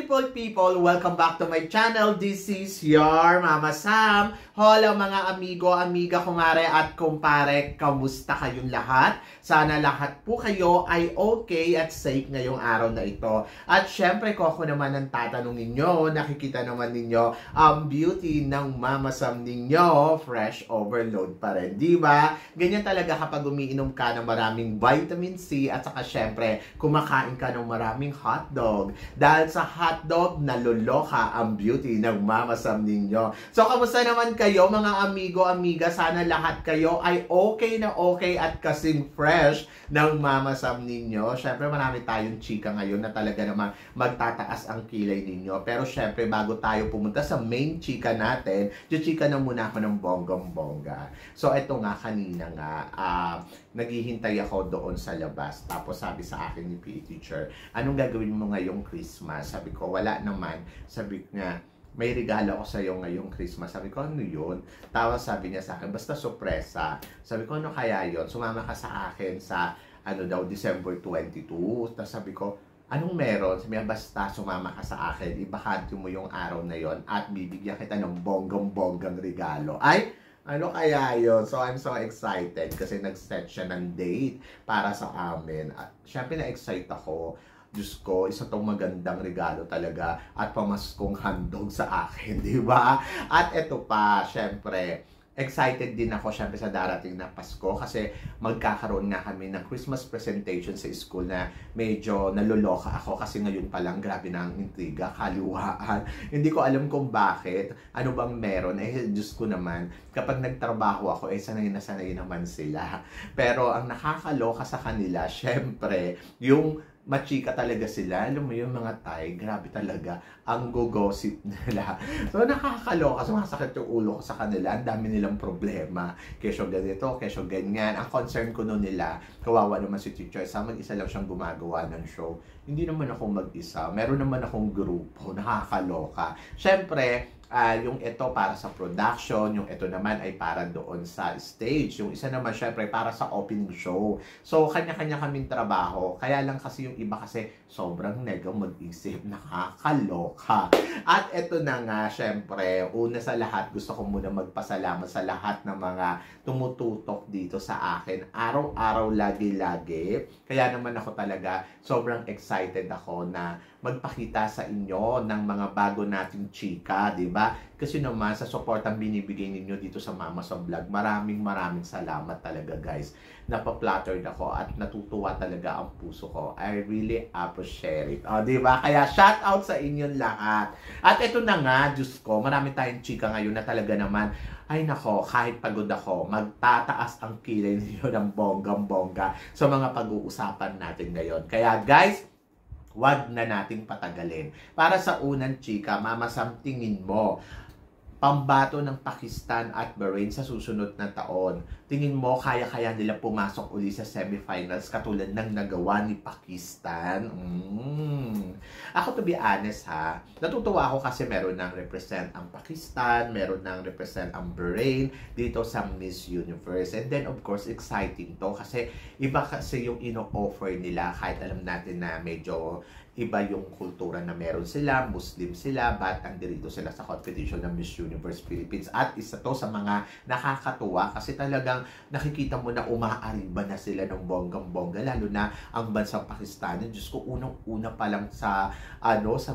beautiful people! Welcome back to my channel. This is your Mama Sam. Hello mga amigo, amiga, kumare at kumpare. Kamusta kayong lahat? Sana lahat po kayo ay okay at safe ngayong araw na ito. At syempre ko ako naman ang tatanungin nyo. Nakikita naman ninyo ang beauty ng Mama Sam ninyo. Fresh overload pa rin, di ba? Ganyan talaga kapag umiinom ka ng maraming vitamin C at saka syempre kumakain ka ng maraming hotdog. Dahil sa hotdog, naloloka ang beauty ng Mama Sam ninyo. So, kamusta naman kayo mga amigo, amiga? Sana lahat kayo ay okay na okay at kasing fresh ng Mama Sam ninyo. Syempre, marami tayong chika ngayon na talaga naman magtataas ang kilay ninyo. Pero syempre, bago tayo pumunta sa main chika natin, chika na muna ako ng bonggong-bongga. So, eto nga, kanina nga, naghihintay ako doon sa labas. Tapos sabi sa akin ni PE teacher, anong gagawin mo ngayong Christmas? Sabi ko, wala naman. Sabi niya, may regalo ako sa iyo ngayong Christmas. Sabi ko, ano yun? Tapos sabi niya sa akin, basta sorpresa. Sabi ko, ano kaya yun? Sumama ka sa akin sa, December 22. Tapos sabi ko, anong meron? Sabi niya, basta sumama ka sa akin. Ibahati mo yung araw na yon at bibigyan kita ng bonggong-bonggang regalo. Ay, ano kaya yun? So, I'm so excited kasi nag-set siya ng date para sa amin. At syempre na-excite ako. Diyos ko, isa tong magandang regalo talaga at pamaskong handog sa akin, di ba? At eto pa, syempre, excited din ako syempre sa darating na Pasko kasi magkakaroon nga kami ng Christmas presentation sa school na medyo naloloka ako kasi ngayon pa lang grabe na ang intriga, kaluwaan. Hindi ko alam kung bakit, ano bang meron. Diyos ko naman, kapag nagtrabaho ako, sanay na sanay naman sila. Pero ang nakakaloka sa kanila, syempre, yung machika talaga sila. Alam mo yung mga Thai, grabe talaga ang go-gossip nila. So nakakaloka, sumasakit yung ulo ko sa kanila. Ang dami nilang problema. Kesyo ganito, kesyo ganyan. Ang concern ko noon nila, kawawa naman si teacher, mag-isa lang siyang gumagawa ng show. Hindi naman ako mag-isa. Meron naman akong grupo. Nakakaloka. Siyempre, yung ito para sa production, yung ito naman ay para doon sa stage. Yung isa naman syempre para sa opening show. So, kanya-kanya kaming trabaho. Kaya lang kasi yung iba kasi sobrang negang mag-isip. Nakakaloka. At ito na nga, syempre, una sa lahat, gusto ko muna magpasalamat sa lahat ng mga tumututok dito sa akin. Araw-araw, lagi-lagi. Kaya naman ako talaga, sobrang excited ako na magpakita sa inyo ng mga bago nating chika, di ba? Kasi naman sa support ang binibigay ninyo dito sa Mama Sam Vlog, maraming salamat talaga guys. Napaplattered ako at natutuwa talaga ang puso ko. I really appreciate it. Di ba? Kaya shout out sa inyong lahat. At ito na nga, Diyos ko, marami tayong chika ngayon na talaga naman, ay nako, kahit pagod ako, magtataas ang kilay ninyo ng bonggang-bongga sa mga pag-uusapan natin ngayon. Kaya guys, wag na nating patagalin. Para sa unang chika, Mama Sam, tingin mo, pambato ng Pakistan at Bahrain sa susunod na taon, tingin mo kaya-kaya nila pumasok uli sa semifinals katulad ng nagawa ni Pakistan? Ako to be honest ha, natutuwa ako kasi meron nang represent ang Pakistan, meron nang represent ang Bahrain dito sa Miss Universe. And then of course, exciting to kasi iba kasi yung ino-offer nila kahit alam natin na medyo iba yung kultura na meron sila, Muslim sila, but andito sila sa competition ng Miss Universe Philippines. At isa to sa mga nakakatuwa kasi talagang nakikita mo na umaariba na sila ng bonggang-bongga, lalo na ang bansang Pakistan. Diyos ko, unang-una pa lang sa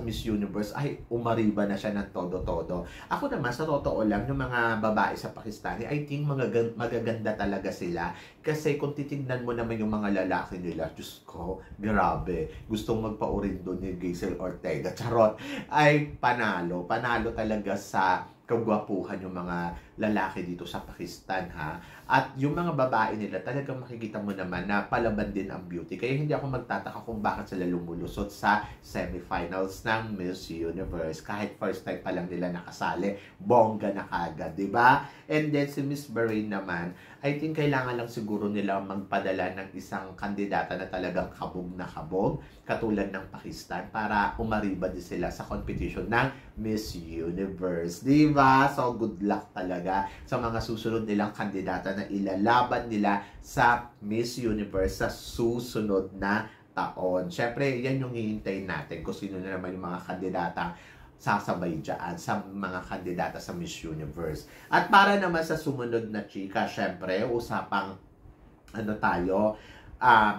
Miss Universe ay umariba na siya ng todo-todo. Ako naman, sa totoo lang, yung mga babae sa Pakistan, I think magaganda talaga sila. Kasi kung titignan mo naman yung mga lalaki nila, Diyos ko, grabe. Gustong magpa-rin doon ni Geisel Ortega. Charot. Ay, panalo. Panalo talaga sa kagwapuhan yung mga lalaki dito sa Pakistan, ha? At yung mga babae nila, talagang makikita mo naman na palaban din ang beauty. Kaya hindi ako magtataka kung bakit sila lumulusot sa semifinals ng Miss Universe. Kahit first time pa lang nila nakasali, bongga na kagad, di ba? And then si Miss Bahrain naman, I think kailangan lang siguro nila magpadala ng isang kandidata na talagang kabog na kabog, katulad ng Pakistan, para umariba din sila sa competition ng Miss Universe. Di ba? So, good luck talaga sa mga susunod nilang kandidata na ilalaban nila sa Miss Universe sa susunod na taon. Syempre, yan yung hihintayin natin kung sino na naman yung mga kandidata sasabay dyan sa mga kandidata sa Miss Universe. At para naman sa sumunod na chika, syempre, usapang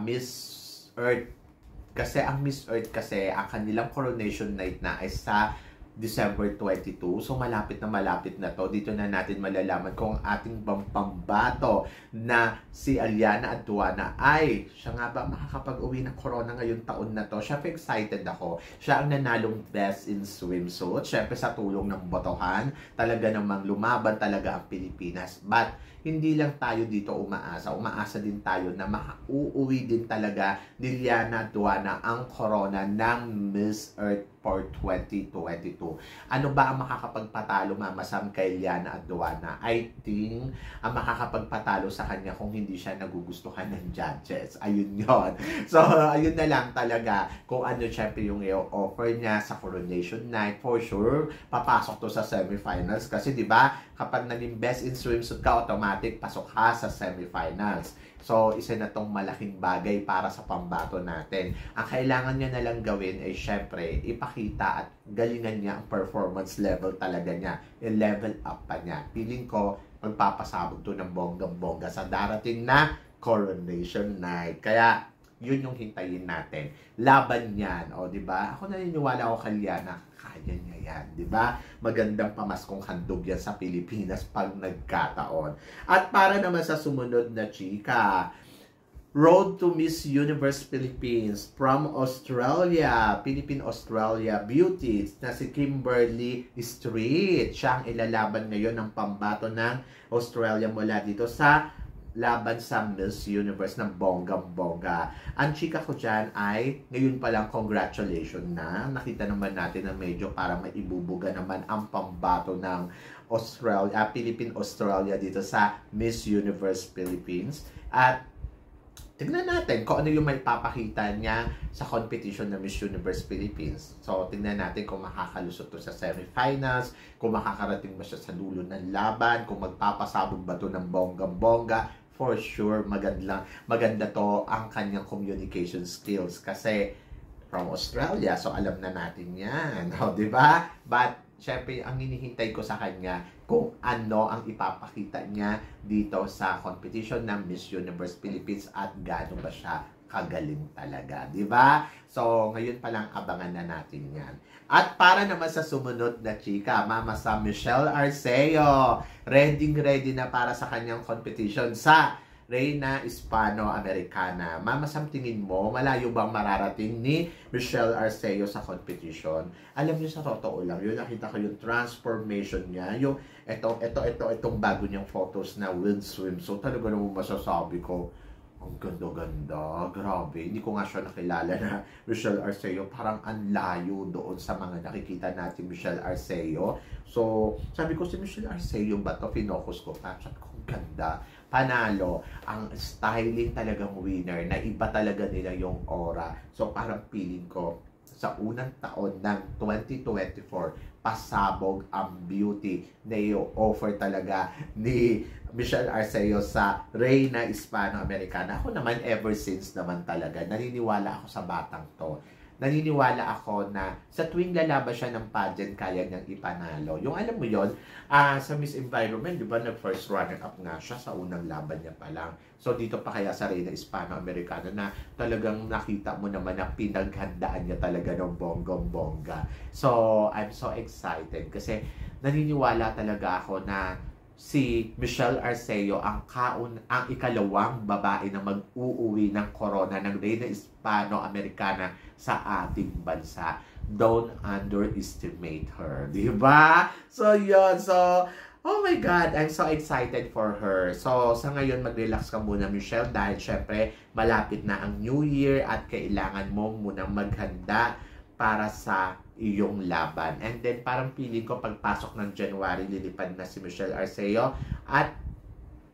Miss Earth. Kasi ang Miss Earth kasi, ang kanilang coronation night na ay sa December 22. So, malapit na to. Dito na natin malalaman kung ating pambato na si Aliana Aduana ay siya nga ba makakapag-uwi ng corona ngayong taon na to. Syempre, excited ako. Siya ang nanalong best in swimsuit. Syempre, sa tulong ng botohan, talaga namang lumaban talaga ang Pilipinas. But, hindi lang tayo dito umaasa. Umaasa din tayo na uuwi din talaga ni Liana Aduana ang corona ng Miss Earth for 2022. Ano ba ang makakapagpatalo, Mama Sam, kay Liana Aduana? I think ang makakapagpatalo sa kanya kung hindi siya nagugustuhan ng judges. Ayun yon. So, ayun na lang talaga kung ano syempre yung i-offer niya sa coronation night. For sure, papasok to sa semifinals kasi 'di ba kapag naging best in swimsuit ka, automatic pasok ka sa semifinals. So, isa na tong malaking bagay para sa pambato natin. Ang kailangan niya na lang gawin ay syempre, ipakita at galingan niya ang performance level talaga niya. I-level up pa niya. Feeling ko, magpapasabog to ng bonggang-bongga sa darating na coronation night. Kaya, yun yung hintayin natin. Laban yan, o di ba? Ako naniniwala ako kay Liana, kaya niya yan, di ba? Magandang pamaskong handog yan sa Pilipinas pag nagkataon. At para naman sa sumunod na chika, Road to Miss Universe Philippines from Australia, Philippine-Australia beauty na si Kimberly Street. Siya ang ilalaban ngayon ng pambato ng Australia mula dito sa laban sa Miss Universe ng bonggang-bongga. Ang chika ko dyan ay, ngayon pa lang, congratulations na. Nakita naman natin na medyo para maibubuga naman ang pambato ng Australia, Philippine-Australia dito sa Miss Universe Philippines. At tignan natin kung ano yung may papakita niya sa competition ng Miss Universe Philippines. So, tignan natin kung makakalusot to sa semifinals, kung makakarating ba siya sa dulo ng laban, kung magpapasabog ba to ng bonggang-bongga. For sure, maganda to ang kanyang communication skills kasi from Australia, so alam na natin yan, no, di ba? But, syempre, ang hinihintay ko sa kanya kung ano ang ipapakita niya dito sa competition ng Miss Universe Philippines at gaano ba siya kagaling talaga, di ba? So, ngayon pa lang abangan na natin yan. At para naman sa sumunod na chika, Mama Sam, Michelle Arceo, ready na para sa kanyang competition sa Reina Hispano-Americana. Mama Sam, tingin mo, malayo bang mararating ni Michelle Arceo sa competition? Alam niyo, sa totoo lang, yun, nakita ko yung transformation niya, yung itong bago niyang photos na wind swim. So, talaga naman masasabi ko, ang ganda-ganda, grabe. Hindi ko nga siya nakilala na Michelle Arceo. Parang ang layo doon sa mga nakikita natin Michelle Arceo. So, sabi ko si Michelle Arceo ba to? Pinocus ko pa. Sabi ko, ganda. Panalo. Ang styling talagang winner na iba talaga nila yung aura. So, parang feeling ko sa unang taon ng 2024, pasabog ang beauty na i-offer talaga ni Michelle Arceo sa Reina Hispano-Americana. Ako naman, ever since naman talaga, naniniwala ako sa batang to. Naniniwala ako na sa tuwing lalaban siya ng pageant, kaya niyang ipanalo. Yung alam mo yon, sa Miss Environment, di ba, nag-first runner-up nga siya sa unang laban niya pa lang. So, dito pa kaya sa Reina Hispano-Americana na talagang nakita mo naman na pinaghandaan niya talaga ng bonggong-bongga. So, I'm so excited kasi naniniwala talaga ako na si Michelle Arceo ang ikalawang babae na mag-uuwi ng corona ng Reina Hispano-Americana sa ating bansa. Don't underestimate her. Diba? So, yun. So, oh my God, I'm so excited for her. So, sa ngayon, mag-relax ka muna, Michelle, dahil syempre, malapit na ang New Year at kailangan mo munang maghanda para sa iyong laban. And then, parang feeling ko, pagpasok ng January, lilipad na si Michelle Arceo at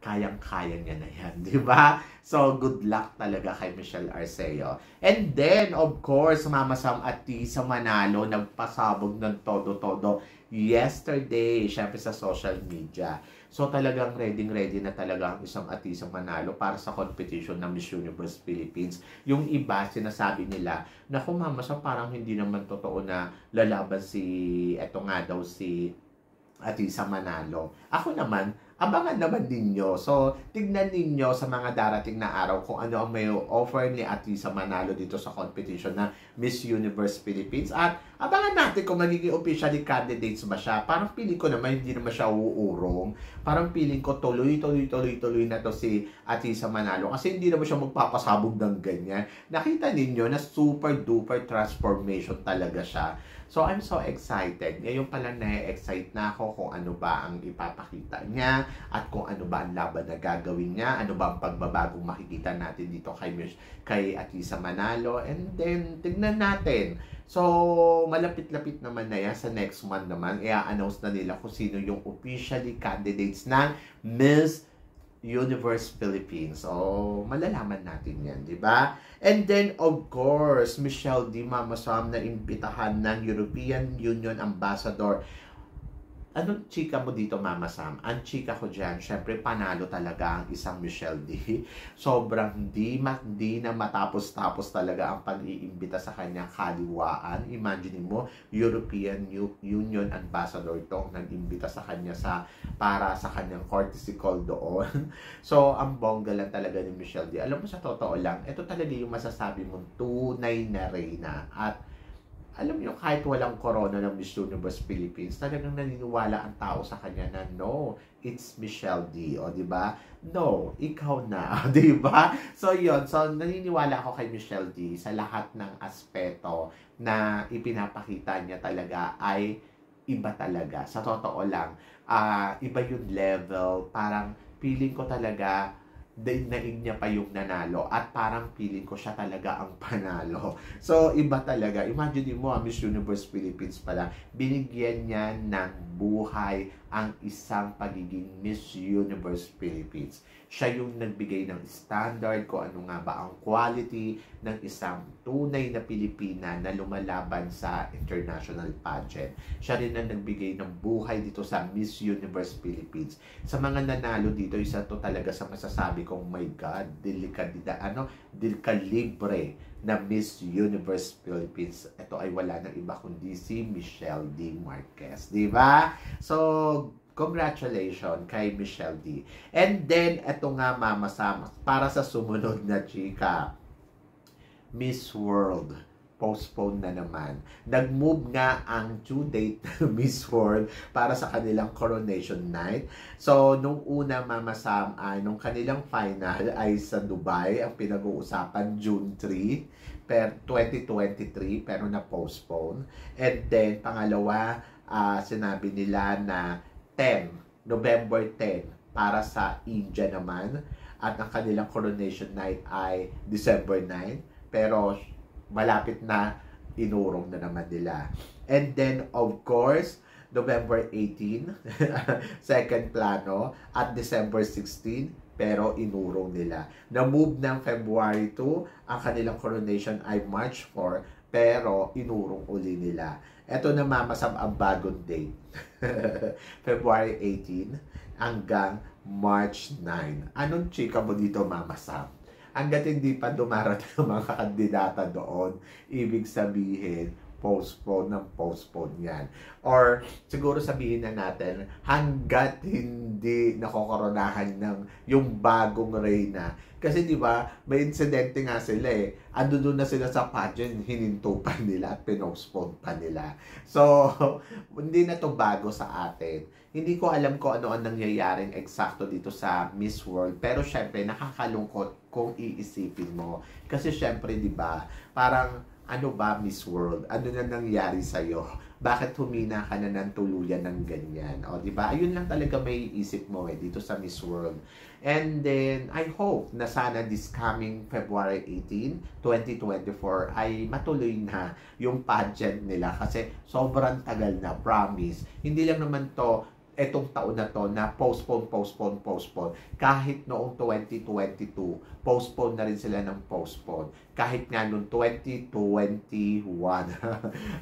kayang-kaya niya na yan, di ba? So, good luck talaga kay Michelle Arceo. And then, of course, Mama Sam at Tisa Manalo, nagpasabog ng todo-todo yesterday, syempre sa social media. So talagang ready na talaga ang isang Atisa Manalo para sa competition ng Miss Universe Philippines. Yung iba, sinasabi nila, naku mama, so parang hindi naman totoo na lalaban eto nga daw si Atisa Manalo. Ako naman, abangan naman ninyo. So, tignan ninyo sa mga darating na araw kung ano ang may offer ni Atisa Manalo dito sa competition na Miss Universe Philippines. At abangan natin kung magiging officially candidates ba siya. Parang feeling ko naman hindi naman siya uurong. Parang feeling ko tuloy na to si Atisa Manalo. Kasi hindi naman siya magpapasabog ng ganyan. Nakita ninyo na super duper transformation talaga siya. So, I'm so excited. Ngayon pa lang na-excite na ako kung ano ba ang ipapakita niya at kung ano ba ang laban na gagawin niya, ano ba ang pagbabagong makikita natin dito kay Atisa Manalo. And then, tignan natin. So, malapit-lapit naman na yan. Sa next month naman, i-announce na nila kung sino yung officially candidates ng Miss Universe Philippines. So, malalaman natin yan, di ba? And then, of course, Michelle D. Mama Sam na imbitahan ng European Union Ambassador. Anong chika mo dito, Mama Sam? Ang chika ko dyan, syempre, panalo talaga ang isang Michelle D. Sobrang di na matapos-tapos talaga ang pag-iimbita sa kanyang kaliwaan. Imagine mo, European Union Ambassador itong nag-imbita sa kanya para sa kanyang courtesy call doon. So, ang bongga lang talaga ni Michelle D. Alam mo, sa totoo lang, ito talaga yung masasabi mong tunay na reyna. At alam niyo, kahit walang corona ng Miss Universe Philippines, talagang naniniwala ang tao sa kanya na no, it's Michelle D. O, di ba? No, ikaw na. O, di ba? So, yun. So, naniniwala ako kay Michelle D. sa lahat ng aspeto na ipinapakita niya talaga ay iba talaga. Sa totoo lang, iba yung level. Parang feeling ko talaga naig niya pa yung nanalo at parang feeling ko siya talaga ang panalo. So, iba talaga. Imagine mo, Miss Universe Philippines pala, binigyan niya ng buhay ang isang pagiging Miss Universe Philippines. Siya yung nagbigay ng standard kung ano nga ba ang quality ng isang tunay na Pilipina na lumalaban sa international pageant. Siya rin ang nagbigay ng buhay dito sa Miss Universe Philippines. Sa mga nanalo dito, isa to talaga sa masasabi kong, my God, libre na Miss Universe Philippines. Ito ay wala nang iba kundi si Michelle D. Marquez. Diba? So, congratulations kay Michelle D. And then, ito nga, Mama Sam, para sa sumunod na chika, Miss World. Postpone na naman. Nag-move nga ang due date ng Miss World para sa kanilang coronation night. So, nung una, Mama Sam, nung kanilang final ay sa Dubai, ang pinag-uusapan June 3, 2023, pero na-postpone. And then, pangalawa, sinabi nila na November 10, para sa India naman. At ang kanilang coronation night ay December 9. Pero, malapit na, inurong na naman nila. And then, of course, November 18, second plano, at December 16, pero inurong nila. Na-move ng February 2, ang kanilang coronation ay March 4, pero inurong uli nila. Ito na, Mama Sam, ang bagong date. February 18 hanggang March 9. Anong chika mo dito, Mama Sam? Hanggat hindi pa dumarating ang mga kandidata doon, ibig sabihin, postpone yan. Or siguro sabihin na natin, hanggat hindi nakokoronahan ng yung bagong reyna. Kasi di ba, may insidente nga sila Ando doon na sila sa pageant, hininto pa nila at pinostpone pa nila. So, hindi na to bago sa atin. Hindi ko alam kung ano ang nangyayaring eksakto dito sa Miss World. Pero syempre, nakakalungkot kung iisipin mo. Kasi syempre, di ba, parang ano ba, Miss World? Ano na nangyari sa'yo? Bakit humina ka na ng tuluyan ng ganyan? O, di ba? Ayun lang talaga may isip mo dito sa Miss World. And then, I hope na sana this coming February 18, 2024 ay matuloy na yung pageant nila kasi sobrang tagal na, promise. Hindi lang naman to etong taon na to na postpone. Kahit noong 2022, postpone na rin sila ng postpone. Kahit nga noong 2021.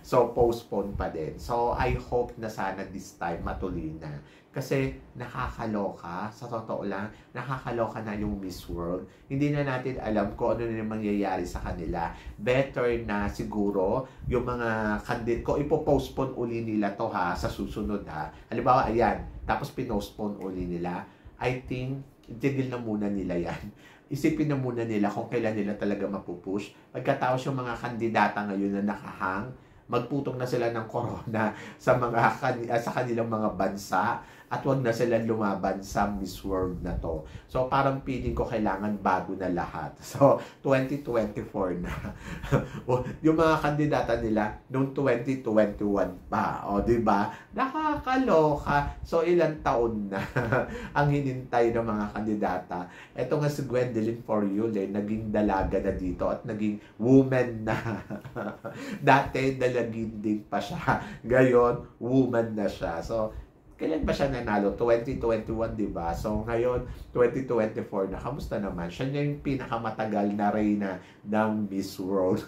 So, postpone pa din. So, I hope na sana this time matuloy na. Kasi nakakaloka, sa totoo lang, nakakaloka na yung Miss World. Hindi na natin alam kung ano na mangyayari sa kanila. Better na siguro yung mga candidate ko, ipopostpone uli nila to ha, sa susunod ha. Halimbawa, ayan, tapos pinostpone uli nila. I think, itigil na muna nila yan. Isipin na muna nila kung kailan nila talaga mapupush. Pagkatapos yung mga kandidata ngayon na nakahang, magputong na sila ng corona sa sa kanilang mga bansa at wag na sila lumaban sa Miss World na to. So parang feeling ko kailangan bago na lahat. So 2024 na. Yung mga kandidata nila noong 2021 pa, o di ba? Nakakaloka. So ilang taon na ang hinintay ng mga kandidata. Ito nga si Gwendolyn Foriole, naging dalaga na dito at naging woman na. Dati dalaginding pa siya. Ngayon, woman na siya. So, kailan ba siya nanalo? 2021, di ba? So, ngayon, 2024 na. Kamusta naman? Siya niya yung pinakamatagal na reyna ng Miss World.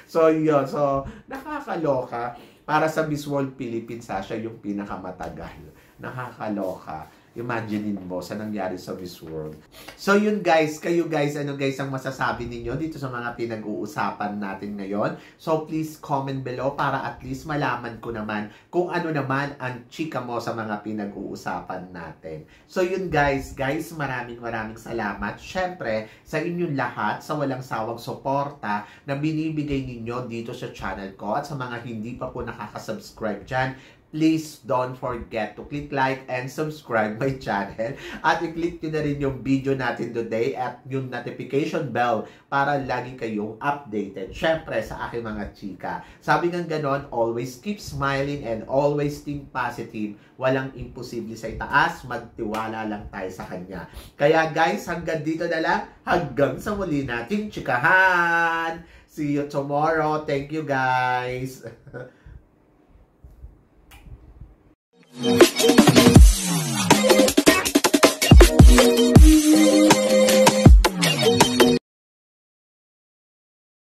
So, yun. So, nakakaloka. Para sa Miss World Philippines, siya yung pinakamatagal. Nakakaloka. Imaginein mo sa nangyari sa Miss World. So yun guys, kayo guys, ano guys ang masasabi ninyo dito sa mga pinag-uusapan natin ngayon? So please comment below para at least malaman ko naman kung ano naman ang chika mo sa mga pinag-uusapan natin. So yun guys, maraming salamat. Syempre, sa inyong lahat, sa walang sawang suporta na binibigay ninyo dito sa channel ko at sa mga hindi pa po nakaka-subscribe dyan, please don't forget to click like and subscribe my channel. At i-click nyo na rin yung video natin today at yung notification bell para lagi kayong updated. Syempre sa aking mga chika. Sabi ng ganon, always keep smiling and always think positive. Walang imposible sa itaas, magtiwala lang tayo sa kanya. Kaya guys, hanggang dito na lang. Hanggang sa muli nating chikahan. See you tomorrow. Thank you guys.